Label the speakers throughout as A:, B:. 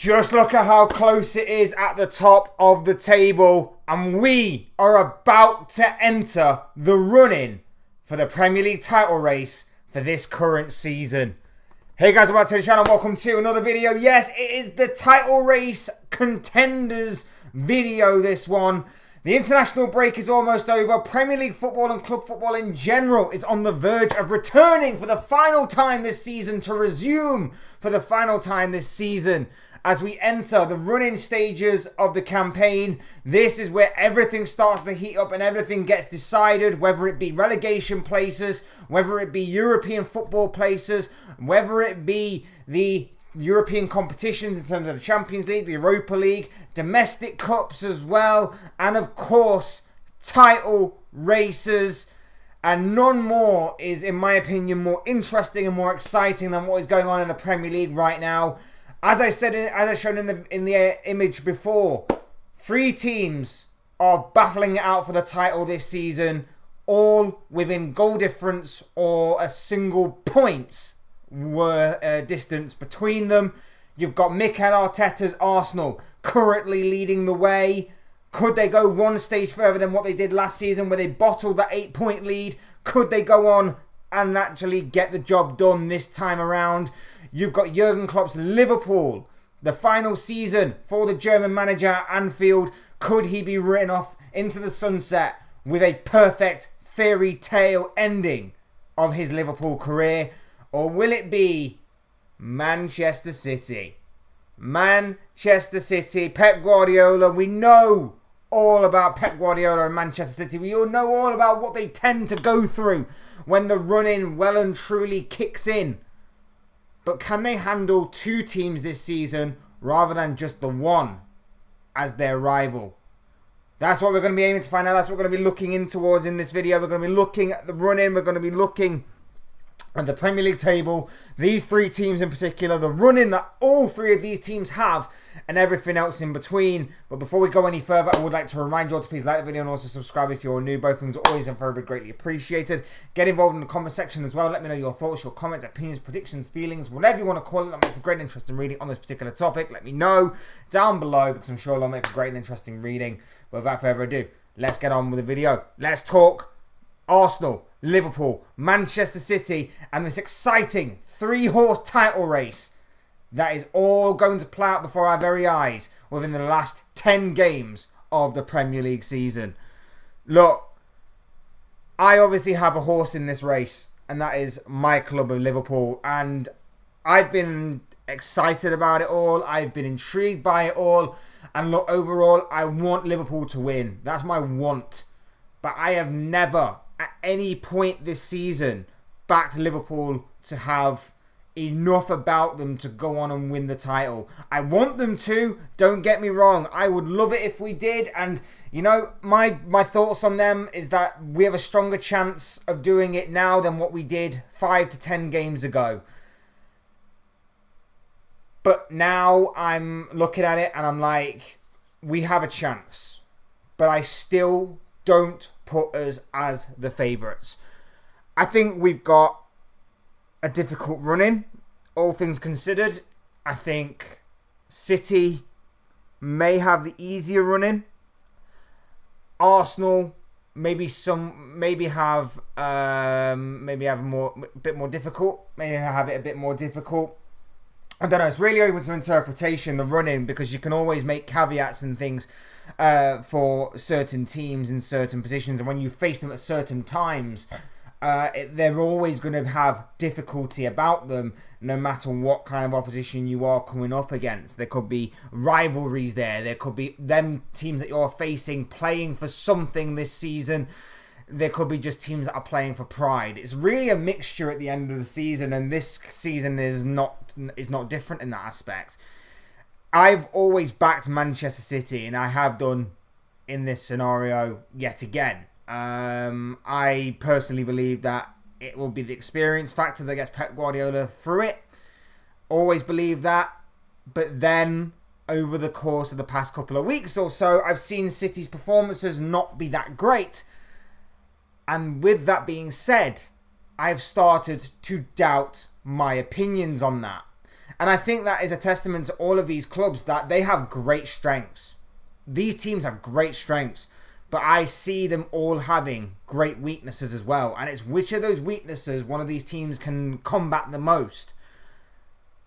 A: Just look at how close it is at the top of the table, and we are about to enter the run-in for the Premier League title race for this current season. Hey guys, welcome to the channel. Welcome to another video. Yes, it is the title race contenders video, this one. The international break is almost over. Premier League football and club football in general is on the verge of returning for the final time this season, to resume for the final time this season. As we enter the running stages of the campaign, this is where everything starts to heat up and everything gets decided, whether it be relegation places, whether it be European football places, whether it be the European competitions in terms of the Champions League, the Europa League, domestic cups as well, and of course, title races. And none more is, in my opinion, more interesting and more exciting than what is going on in the Premier League right now. As I said, as I shown in the image before, 3 teams are battling it out for the title this season, all within goal difference or a single point distance between them. You've got Mikel Arteta's Arsenal currently leading the way. Could they go one stage further than what they did last season, where they bottled that 8-point lead? Could they go on and actually get the job done this time around? You've got Jurgen Klopp's Liverpool, the final season for the German manager at Anfield. Could he be written off into the sunset with a perfect fairy tale ending of his Liverpool career? Or will it be Manchester City? Manchester City, Pep Guardiola. We know all about Pep Guardiola and Manchester City. We all know all about what they tend to go through when the run-in well and truly kicks in. But can they handle 2 teams this season rather than just the one as their rival? That's what we're going to be aiming to find out. That's what we're going to be looking in towards in this video. We're going to be looking at the run-in. We're going to be looking at the Premier League table. These 3 teams in particular. The run-in that all 3 of these teams have, and everything else in between. But before we go any further, I would like to remind you all to please like the video and also subscribe if you're new. Both things are always and very greatly appreciated. Get involved in the comment section as well. Let me know your thoughts, your comments, opinions, predictions, feelings, whatever you want to call it. That makes for great and interesting reading on this particular topic. Let me know down below, because I'm sure it'll make for great and interesting reading. But without further ado, let's get on with the video. Let's talk Arsenal, Liverpool, Manchester City, and this exciting 3-horse title race that is all going to play out before our very eyes within the last 10 games of the Premier League season. Look, I obviously have a horse in this race, and that is my club of Liverpool. And I've been excited about it all. I've been intrigued by it all. And look, overall, I want Liverpool to win. That's my want. But I have never, at any point this season, backed Liverpool to have enough about them to go on and win the title. I want them to, don't get me wrong. I would love it if we did. And, you know, my thoughts on them is that we have a stronger chance of doing it now than what we did 5 to 10 games ago. But now I'm looking at it and I'm like, we have a chance. But I still don't put us as the favourites. I think we've got a difficult run-in, all things considered. I think City may have the easier run-in. Arsenal maybe have a bit more difficult. Maybe have it a bit more difficult. I don't know. It's really open to interpretation, the run-in, because you can always make caveats and things for certain teams in certain positions, and when you face them at certain times, they're always going to have difficulty about them, no matter what kind of opposition you are coming up against. There could be rivalries there. There could be them teams that you're facing playing for something this season. There could be just teams that are playing for pride. It's really a mixture at the end of the season, and this season is not different in that aspect. I've always backed Manchester City, and I have done in this scenario yet again. I personally believe that it will be the experience factor that gets Pep Guardiola through it. Always believe that. But then, over the course of the past couple of weeks or so, I've seen City's performances not be that great. And with that being said, I've started to doubt my opinions on that. And I think that is a testament to all of these clubs that they have great strengths. These teams have great strengths, but I see them all having great weaknesses as well. And it's which of those weaknesses one of these teams can combat the most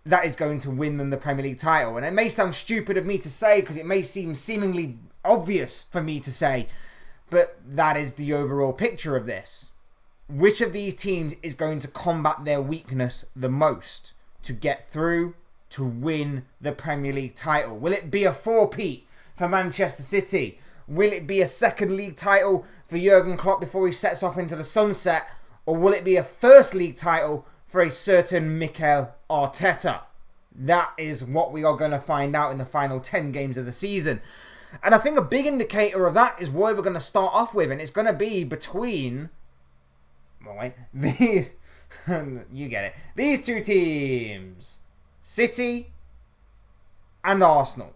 A: that is going to win them the Premier League title. And it may sound stupid of me to say, because it may seem seemingly obvious for me to say, but that is the overall picture of this. Which of these teams is going to combat their weakness the most to get through, to win the Premier League title? Will it be a four-peat for Manchester City? Will it be a second league title for Jurgen Klopp before he sets off into the sunset? Or will it be a first league title for a certain Mikel Arteta? That is what we are going to find out in the final 10 games of the season. And I think a big indicator of that is where we're going to start off with. And it's going to be between... you get it. These two teams. City and Arsenal.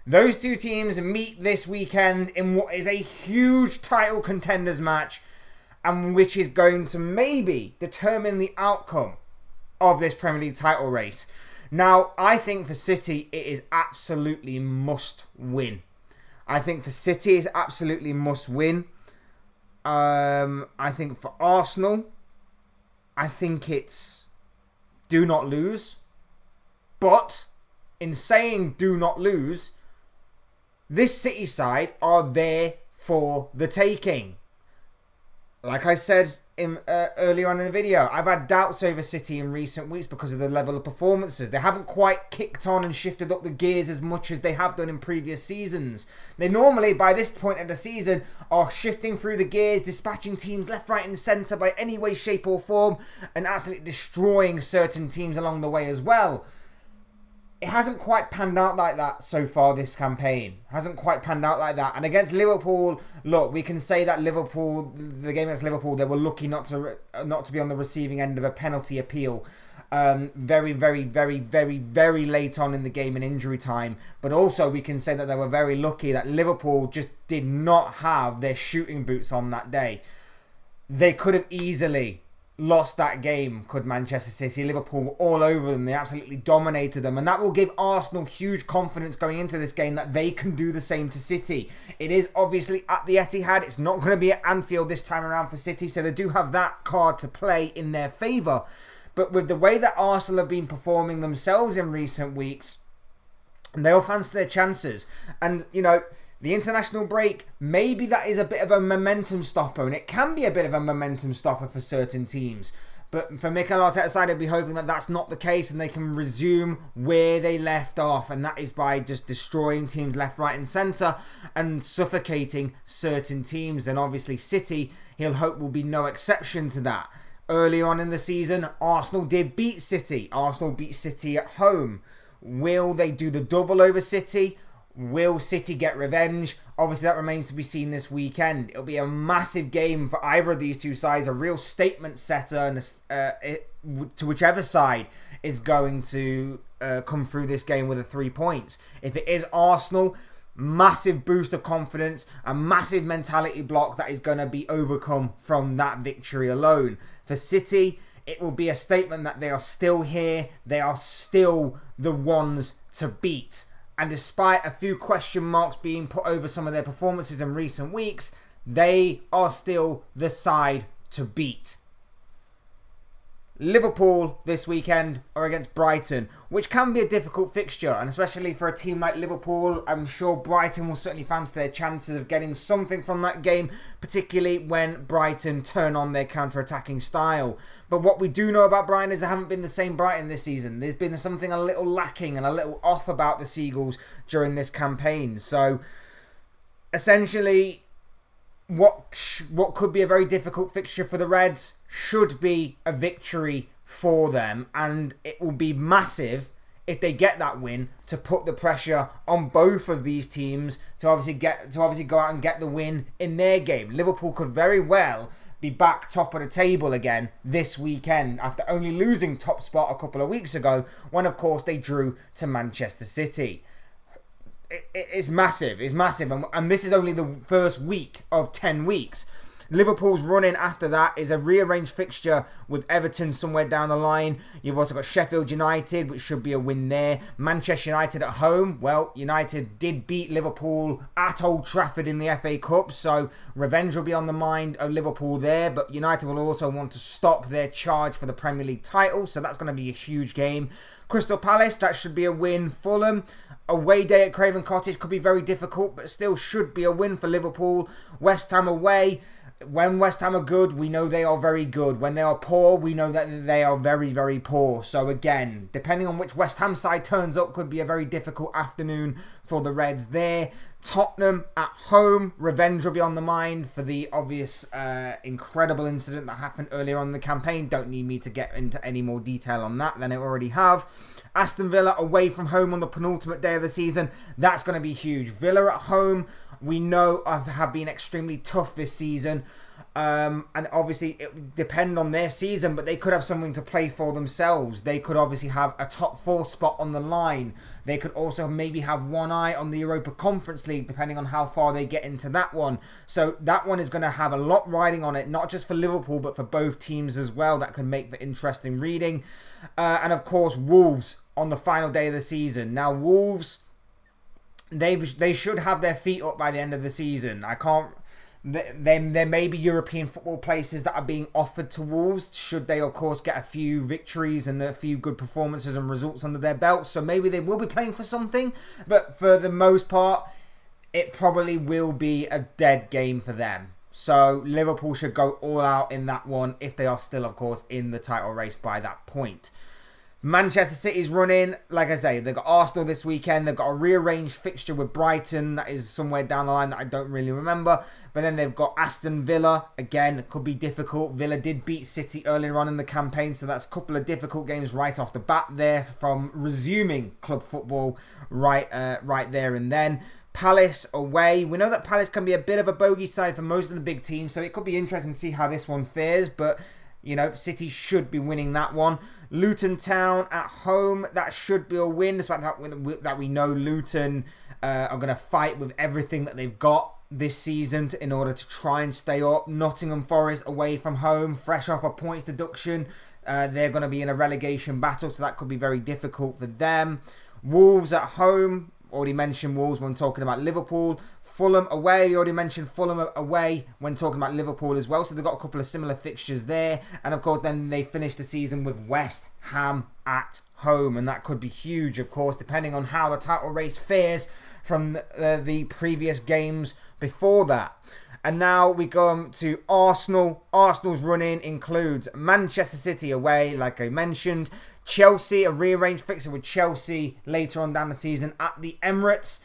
A: Those two teams meet this weekend in what is a huge title contenders match, and which is going to maybe determine the outcome of this Premier League title race. Now, I think for City, it is absolutely must win. I think for City, it's absolutely must win. I think for Arsenal, I think it's do not lose. But in saying do not lose, this City side are there for the taking. Like I said earlier on in the video, I've had doubts over City in recent weeks because of the level of performances. They haven't quite kicked on and shifted up the gears as much as they have done in previous seasons. They normally, by this point of the season, are shifting through the gears, dispatching teams left, right and centre by any way, shape or form, and absolutely destroying certain teams along the way as well. It hasn't quite panned out like that so far this campaign. Hasn't quite panned out like that. And against Liverpool, look, we can say that Liverpool, the game against Liverpool, they were lucky not to be on the receiving end of a penalty appeal. Very, very, very, very, very late on in the game in injury time. But also we can say that they were very lucky that Liverpool just did not have their shooting boots on that day. They could have easily lost that game, could Manchester City. Liverpool were all over them. They absolutely dominated them. And that will give Arsenal huge confidence going into this game that they can do the same to City. It is obviously at the Etihad. It's not going to be at Anfield this time around for City. So they do have that card to play in their favour. But with the way that Arsenal have been performing themselves in recent weeks, they'll fancy their chances. And, you know, the international break, maybe that is a bit of a momentum stopper, and it can be a bit of a momentum stopper for certain teams. But for Mikel Arteta's side, I'd be hoping that that's not the case and they can resume where they left off, and that is by just destroying teams left, right and centre and suffocating certain teams. And obviously City, he'll hope, will be no exception to that. Earlier on in the season, Arsenal did beat City. Arsenal beat City at home. Will they do the double over City? Will City get revenge? Obviously, that remains to be seen this weekend. It'll be a massive game for either of these two sides, a real statement setter, and to whichever side is going to come through this game with the 3 points. If it is Arsenal, massive boost of confidence, a massive mentality block that is going to be overcome from that victory alone. For City, it will be a statement that they are still here, they are still the ones to beat. And despite a few question marks being put over some of their performances in recent weeks, they are still the side to beat. Liverpool this weekend are against Brighton, which can be a difficult fixture, and especially for a team like Liverpool, I'm sure Brighton will certainly fancy their chances of getting something from that game, particularly when Brighton turn on their counter-attacking style. But what we do know about Brighton is they haven't been the same Brighton this season. There's been something a little lacking and a little off about the Seagulls during this campaign. So essentially, what could be a very difficult fixture for the Reds should be a victory for them, and it will be massive if they get that win to put the pressure on both of these teams to obviously go out and get the win in their game. Liverpool could very well be back top of the table again this weekend after only losing top spot a couple of weeks ago when of course they drew to Manchester City. It's massive, and this is only the first week of 10 weeks. Liverpool's run-in after that is a rearranged fixture with Everton somewhere down the line. You've also got Sheffield United, which should be a win there. Manchester United at home. Well, United did beat Liverpool at Old Trafford in the FA Cup, so revenge will be on the mind of Liverpool there, but United will also want to stop their charge for the Premier League title, so that's going to be a huge game. Crystal Palace, that should be a win. Fulham, away day at Craven Cottage could be very difficult, but still should be a win for Liverpool. West Ham away. When West Ham are good, we know they are very good. When they are poor, we know that they are very, very poor. So again, depending on which West Ham side turns up, could be a very difficult afternoon for the Reds there. Tottenham at home. Revenge will be on the mind for the obvious incredible incident that happened earlier on in the campaign. Don't need me to get into any more detail on that than I already have. Aston Villa away from home on the penultimate day of the season. That's going to be huge. Villa at home, we know have been extremely tough this season. And obviously it would depend on their season, but they could have something to play for themselves. They could obviously have a top 4 spot on the line. They could also maybe have one eye on the Europa Conference League, depending on how far they get into that one. So that one is going to have a lot riding on it, not just for Liverpool, but for both teams as well. That could make for interesting reading. And of course, Wolves on the final day of the season. Now, Wolves, they should have their feet up by the end of the season. There may be European football places that are being offered to Wolves, should they of course get a few victories and a few good performances and results under their belt. So maybe they will be playing for something, but for the most part, it probably will be a dead game for them. So Liverpool should go all out in that one, if they are still of course in the title race by that point. Manchester City's running, like I say, they've got Arsenal this weekend. They've got a rearranged fixture with Brighton that is somewhere down the line that I don't really remember. But then they've got Aston Villa. Again, it could be difficult. Villa did beat City earlier on in the campaign, so that's a couple of difficult games right off the bat there from resuming club football right there and then. Palace away. We know that Palace can be a bit of a bogey side for most of the big teams, so it could be interesting to see how this one fares, but you know, City should be winning that one. Luton Town at home, that should be a win, despite that we know Luton are going to fight with everything that they've got this season in order to try and stay up. Nottingham Forest away from home, fresh off a points deduction. They're going to be in a relegation battle, so that could be very difficult for them. Wolves at home, already mentioned Wolves when talking about Liverpool. Fulham away, we already mentioned Fulham away when talking about Liverpool as well. So they've got a couple of similar fixtures there. And of course, then they finish the season with West Ham at home. And that could be huge, of course, depending on how the title race fares from the previous games before that. And now we go to Arsenal. Arsenal's run-in includes Manchester City away, like I mentioned. Chelsea, a rearranged fixture with Chelsea later on down the season at the Emirates.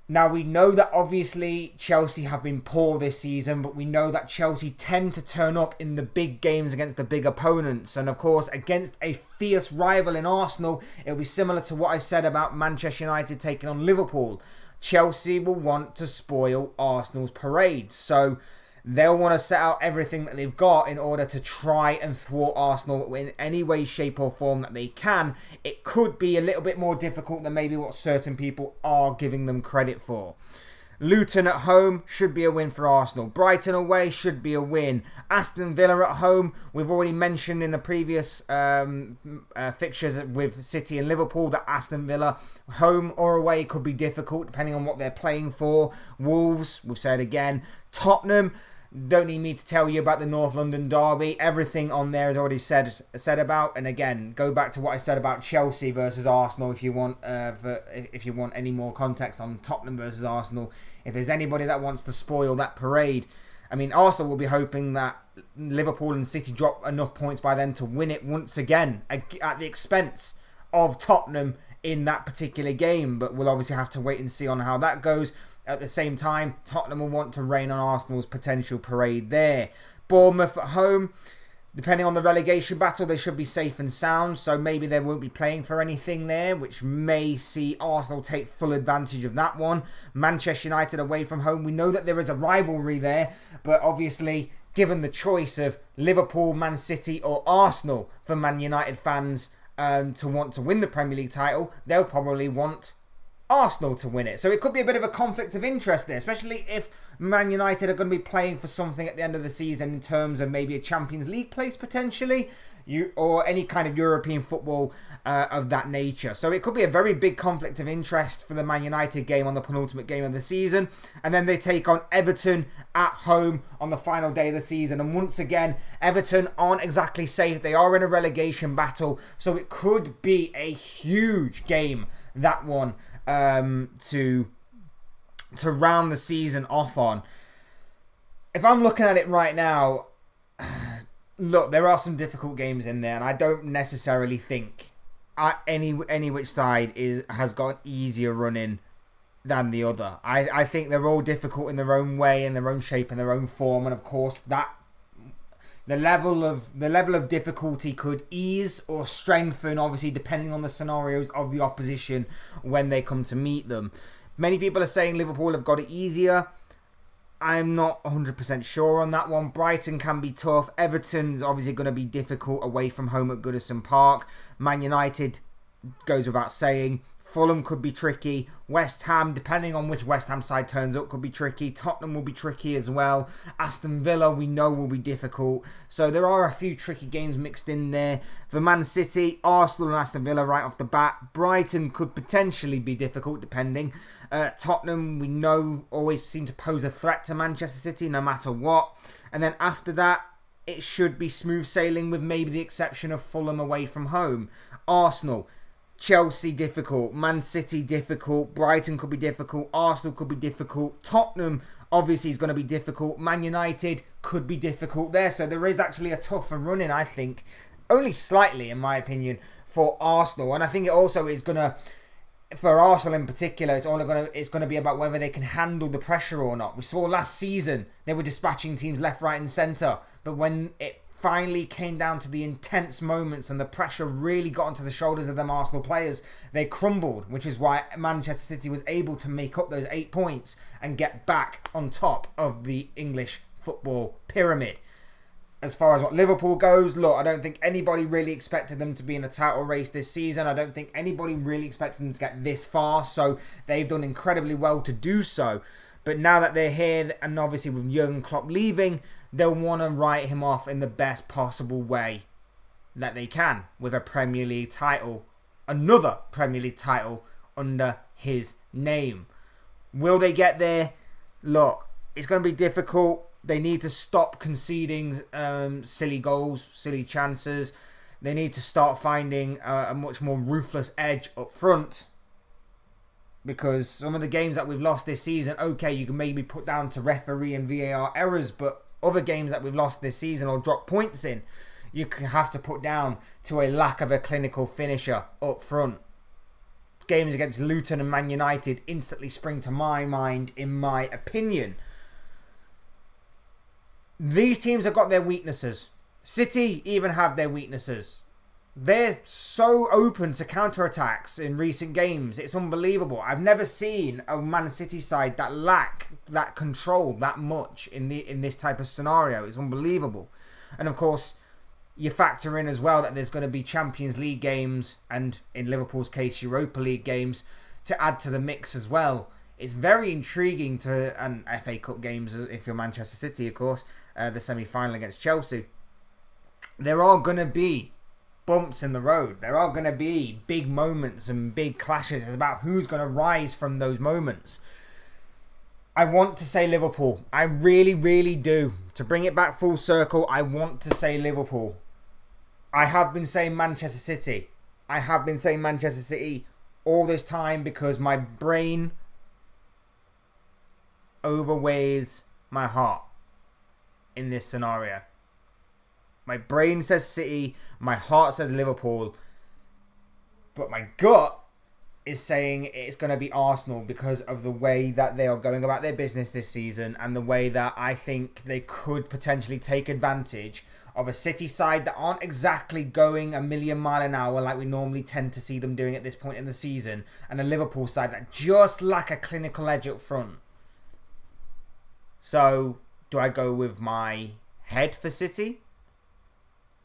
A: Now, we know that obviously Chelsea have been poor this season, but we know that Chelsea tend to turn up in the big games against the big opponents. And of course, against a fierce rival in Arsenal, it'll be similar to what I said about Manchester United taking on Liverpool. Chelsea will want to spoil Arsenal's parade. So they'll want to set out everything that they've got in order to try and thwart Arsenal in any way, shape or form that they can. It could be a little bit more difficult than maybe what certain people are giving them credit for. Luton at home should be a win for Arsenal. Brighton away should be a win. Aston Villa at home, we've already mentioned in the previous fixtures with City and Liverpool that Aston Villa home or away could be difficult depending on what they're playing for. Wolves, we've said again. Tottenham, don't need me to tell you about the North London derby. Everything on there is already said about. And again, go back to what I said about Chelsea versus Arsenal if you want any more context on Tottenham versus Arsenal. If there's anybody that wants to spoil that parade, I mean, Arsenal will be hoping that Liverpool and City drop enough points by then to win it once again at the expense of Tottenham in that particular game. But we'll obviously have to wait and see on how that goes. At the same time, Tottenham will want to rain on Arsenal's potential parade there. Bournemouth at home, depending on the relegation battle, they should be safe and sound, so maybe they won't be playing for anything there, which may see Arsenal take full advantage of that one. Manchester United away from home, we know that there is a rivalry there, but obviously, given the choice of Liverpool, Man City or Arsenal for Man United fans to want to win the Premier League title, they'll probably want Arsenal to win it. So it could be a bit of a conflict of interest there, especially if Man United are going to be playing for something at the end of the season in terms of maybe a Champions League place potentially, or any kind of European football of that nature. So it could be a very big conflict of interest for the Man United game on the penultimate game of the season. And then they take on Everton at home on the final day of the season. And once again, Everton aren't exactly safe. They are in a relegation battle. So it could be a huge game, that one, to round the season off on. If I'm looking at it right now, look, there are some difficult games in there, and I don't necessarily think any which side has got an easier running than the other. I think they're all difficult in their own way, in their own shape, in their own form, and of course that the level of difficulty could ease or strengthen, obviously depending on the scenarios of the opposition when they come to meet them. Many people are saying Liverpool have got it easier. I'm not 100% sure on that one. Brighton can be tough. Everton's obviously going to be difficult away from home at Goodison Park. Man United goes without saying. Fulham could be tricky. West Ham, depending on which West Ham side turns up, could be tricky. Tottenham will be tricky as well. Aston Villa, we know, will be difficult. So there are a few tricky games mixed in there. For Man City, Arsenal and Aston Villa right off the bat. Brighton could potentially be difficult, depending. Tottenham, we know, always seem to pose a threat to Manchester City no matter what. And then after that, it should be smooth sailing with maybe the exception of Fulham away from home. Arsenal, Chelsea difficult, Man City difficult, Brighton could be difficult, Arsenal could be difficult, Tottenham obviously is going to be difficult, Man United could be difficult there. So there is actually a tougher running, I think, only slightly in my opinion, for Arsenal. And I think it also is going to, for Arsenal in particular, it's going to be about whether they can handle the pressure or not. We saw last season they were dispatching teams left, right and centre, but when it finally came down to the intense moments and the pressure really got onto the shoulders of them Arsenal players, they crumbled, which is why Manchester City was able to make up those 8 points and get back on top of the English football pyramid. As far as what Liverpool goes, look, I don't think anybody really expected them to be in a title race this season. I don't think anybody really expected them to get this far, so they've done incredibly well to do so. But now that they're here, and obviously with Jurgen Klopp leaving, they'll want to write him off in the best possible way that they can, with a Premier League title, another Premier League title under his name. Will they get there? Look, it's going to be difficult. They need to stop conceding silly goals, silly chances. They need to start finding a much more ruthless edge up front. Because some of the games that we've lost this season, okay, you can maybe put down to referee and VAR errors, but other games that we've lost this season or dropped points in, you can have to put down to a lack of a clinical finisher up front. Games against Luton and Man United instantly spring to my mind, in my opinion. These teams have got their weaknesses. City even have their weaknesses. They're so open to counter-attacks in recent games. It's unbelievable. I've never seen a Man City side that lack that control that much in this type of scenario. It's unbelievable. And of course, you factor in as well that there's going to be Champions League games and, in Liverpool's case, Europa League games to add to the mix as well. It's very intriguing and FA Cup games if you're Manchester City, of course, the semi-final against Chelsea. There are going to be bumps in the road. There are going to be big moments and big clashes. It's about who's going to rise from those moments. I want to say Liverpool. I really, really do. To bring it back full circle, I want to say Liverpool. I have been saying Manchester City. I have been saying Manchester City all this time because my brain overweighs my heart in this scenario. My brain says City, my heart says Liverpool, but my gut is saying it's going to be Arsenal because of the way that they are going about their business this season and the way that I think they could potentially take advantage of a City side that aren't exactly going a million mile an hour like we normally tend to see them doing at this point in the season, and a Liverpool side that just lack a clinical edge up front. So, do I go with my head for City,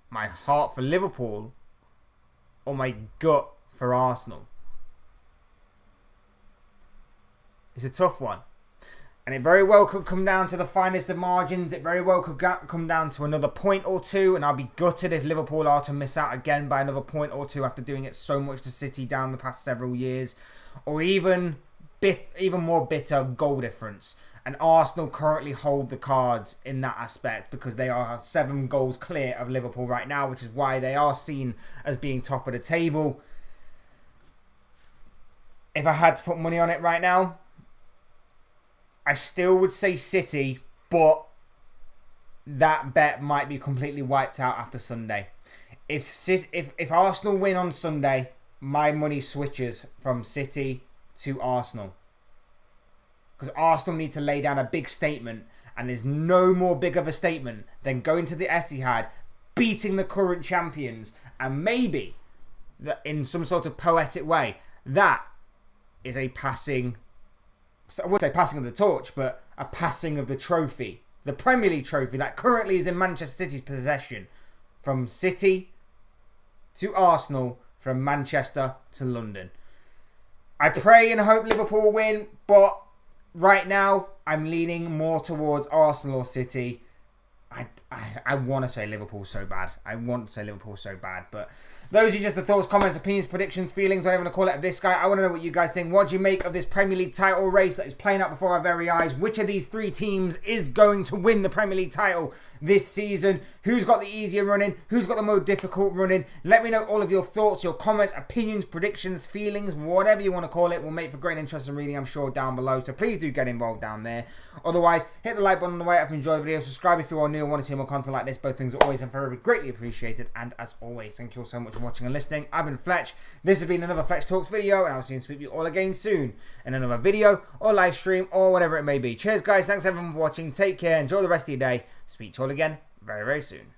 A: my heart for Liverpool, or my gut for Arsenal? It's a tough one. And it very well could come down to the finest of margins. It very well could come down to another point or two. And I'll be gutted if Liverpool are to miss out again by another point or two after doing it so much to City down the past several years. Or even more bitter goal difference. And Arsenal currently hold the cards in that aspect because they are 7 goals clear of Liverpool right now, which is why they are seen as being top of the table. If I had to put money on it right now, I still would say City, but that bet might be completely wiped out after Sunday. If Arsenal win on Sunday, my money switches from City to Arsenal. Because Arsenal need to lay down a big statement, and there's no more big of a statement than going to the Etihad, beating the current champions, and maybe, in some sort of poetic way, that is a passing... So I wouldn't say passing of the torch, but a passing of the trophy. The Premier League trophy that currently is in Manchester City's possession. From City to Arsenal, from Manchester to London. I pray and hope Liverpool win, but right now I'm leaning more towards Arsenal or City. I want to say Liverpool so bad. But those are just the thoughts, comments, opinions, predictions, feelings, whatever you want to call it, of this guy. I want to know what you guys think. What do you make of this Premier League title race that is playing out before our very eyes? Which of these 3 teams is going to win the Premier League title this season? Who's got the easier running? Who's got the more difficult running? Let me know all of your thoughts, your comments, opinions, predictions, feelings, whatever you want to call it. Will make for great interest and reading, I'm sure, down below. So please do get involved down there. Otherwise, hit the like button on the way up if you enjoy the video. Subscribe if you are new and want to see more content like this. Both things are always and forever greatly appreciated. And as always, thank you all so much for watching and listening. I've been Fletch. This has been another Fletch Talks video, and I'll see you and speak to you all again soon in another video or live stream or whatever it may be. Cheers, guys. Thanks everyone for watching. Take care. Enjoy the rest of your day. Speak to you all again very, very soon.